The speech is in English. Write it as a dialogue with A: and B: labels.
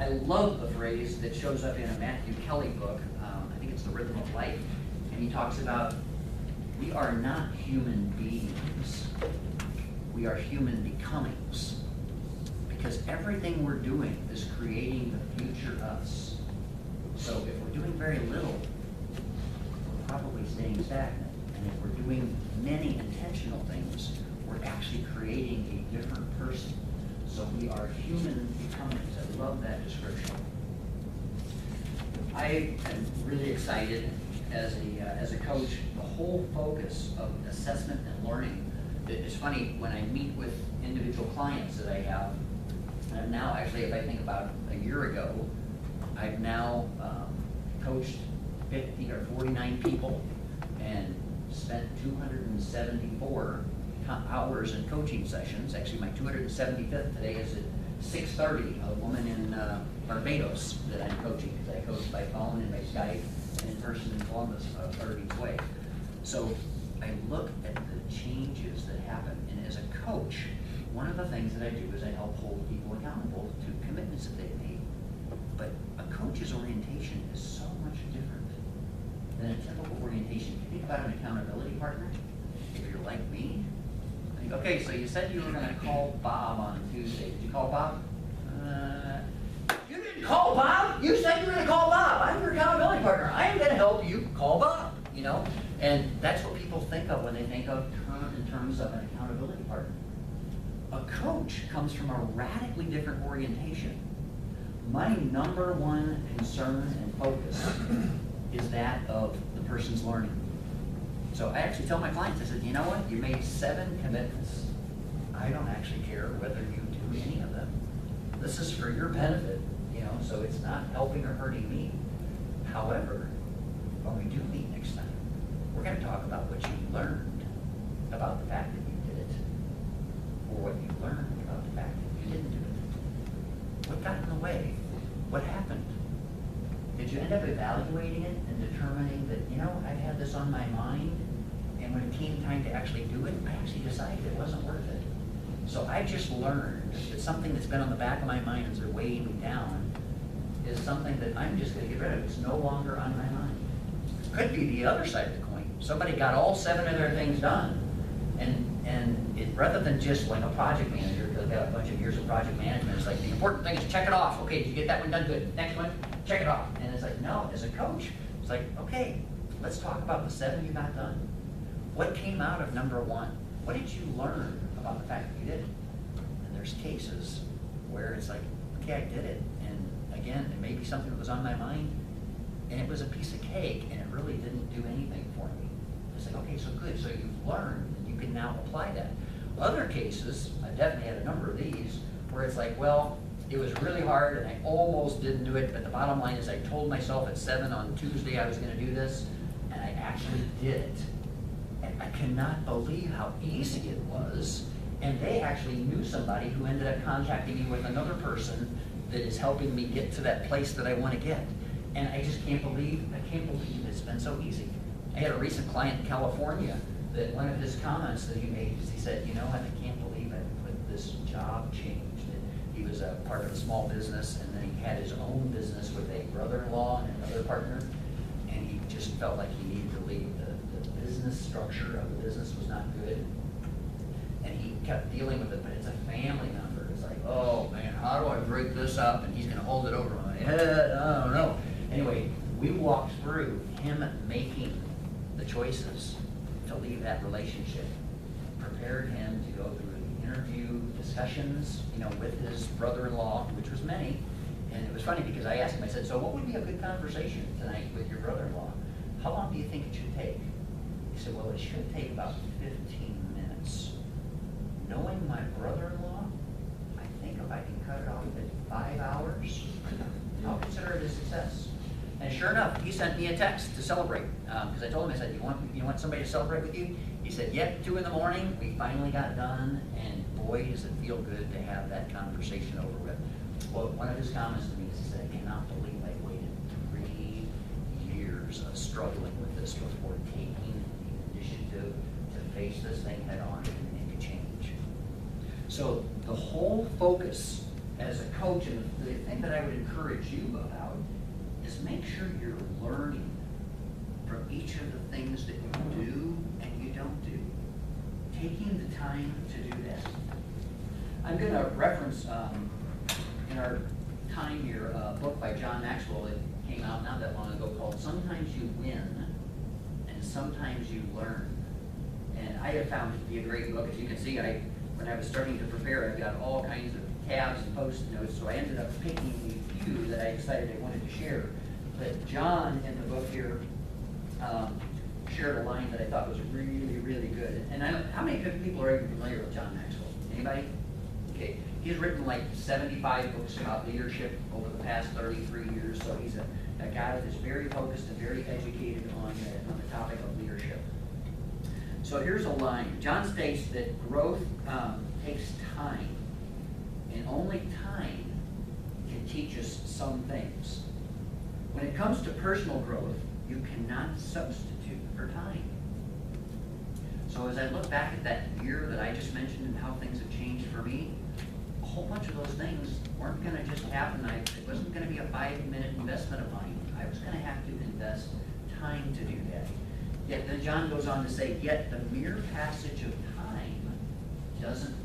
A: I love the phrase that shows up in a Matthew Kelly book. I think it's The Rhythm of Life. And he talks about, we are not human beings. We are human becomings. Because everything we're doing is creating the future us. So if we're doing very little, we're probably staying stagnant. And if we're doing many intentional things, we're actually creating a different person. So we are human becomings. I love that description. I am really excited as a coach. The whole focus of assessment and learning. It's funny, when I meet with individual clients that I have, and now actually, if I think about a year ago, I've now coached 50 or 49 people and spent 274 hours in coaching sessions. Actually, my 275th today is at 6:30, a woman in Barbados that I'm coaching, because I coach by phone and by Skype and in person in Columbus, a third each way. So I look at the changes that happen, and as a coach, one of the things that I do is I help hold people accountable to commitments that they've made. But a coach's orientation is so much different than a typical orientation. If you think about an accountability partner, if you're like me, think, okay, so you said you were going to call Bob on Tuesday. Did you call Bob? You didn't call Bob. You said you were going to call Bob. I'm your accountability partner. I am going to help you call Bob. You know, and that's what people think of when they think of in terms of an accountability partner. A coach comes from a radically different orientation. My number one concern and focus is that of the person's learning. So I actually tell my clients, I said, you know what? You made 7 commitments. I don't actually care whether you do any of them. This is for your benefit, you know, so it's not helping or hurting me. However, when we do meet next time, we're going to talk about what you learned about the fact that you did it, or what you learned about the fact that you didn't do it. What got in the way? What happened? Did you end up evaluating it and determining that, you know, I've had this on my mind, and when it came time to actually do it, I actually decided it wasn't worth it. So I just learned that something that's been on the back of my mind as they're weighing me down is something that I'm just going to get rid of. It's no longer on my mind. Could be the other side of the coin. Somebody got all 7 of their things done, and it, rather than just like a project manager, because they've got a bunch of years of project management, it's like the important thing is check it off. Okay, did you get that one done? Good. Next one, check it off. And it's like, no, as a coach, it's like, okay, let's talk about the 7 you got done. What came out of number 1? What did you learn about the fact that you did it? And there's cases where it's like, okay, I did it. And again, it may be something that was on my mind, and it was a piece of cake, and it really didn't do anything for me. It's like, okay, so good. So you've learned, and you can now apply that. Other cases, I definitely had a number of these, where it's like, well, it was really hard, and I almost didn't do it, but the bottom line is I told myself at 7 on Tuesday I was going to do this, and I actually did it. And I cannot believe how easy it was. And they actually knew somebody who ended up contacting me with another person that is helping me get to that place that I want to get. And I just can't believe it's been so easy. I had a recent client in California that one of his comments that he made is he said, you know, I can't believe I put this job change. He was a part of a small business, and then he had his own business with a brother-in-law and another partner, and he just felt like he needed to leave. The business structure of the business was not good, and he kept dealing with it, but it's a family member. It's like, oh man, how do I break this up? And he's going to hold it over my head. I don't know. Anyway, we walked through him making the choices to leave that relationship, prepared him to go through the interview discussions, you know, with his brother-in-law, which was many. And it was funny because I asked him, I said, so what would be a good conversation tonight with your brother-in-law? How long do you think it should take? He said, well, it should take about 15 minutes. Knowing my brother-in-law, I think if I can cut it off at 5 hours, I'll consider it a success. And sure enough, he sent me a text to celebrate. Because I told him, I said, you want somebody to celebrate with you? He said, yep, 2 in the morning, we finally got done, and boy, does it feel good to have that conversation over with. Well, one of his comments to me is, he said, I cannot believe I waited 3 years of struggling with this before taking the initiative to face this thing head on and make a change. So the whole focus as a coach, and the thing that I would encourage you about is make sure you're learning from each of the things that you do and you don't do. Taking the time to do that. I'm going to reference in our time here a book by John Maxwell that came out not that long ago called Sometimes You Win and Sometimes You Learn. And I have found it to be a great book. As you can see, when I was starting to prepare, I've got all kinds of tabs and post notes, so I ended up picking a few that I decided I wanted to share. But John in the book here shared a line that I thought was really, really good. And how many people are even familiar with John Maxwell? Anybody? Okay. He's written like 75 books about leadership over the past 33 years, so he's a guy that's very focused and very educated on the topic of leadership. So here's a line. John states that growth takes time, and only time can teach us some things. When it comes to personal growth, you cannot substitute for time. So as I look back at that year that I just mentioned and how things have changed for me, a whole bunch of those things weren't going to just happen. It wasn't going to be a 5-minute investment of mine. I was going to have to invest time to do that. Yet then John goes on to say, yet the mere passage of time doesn't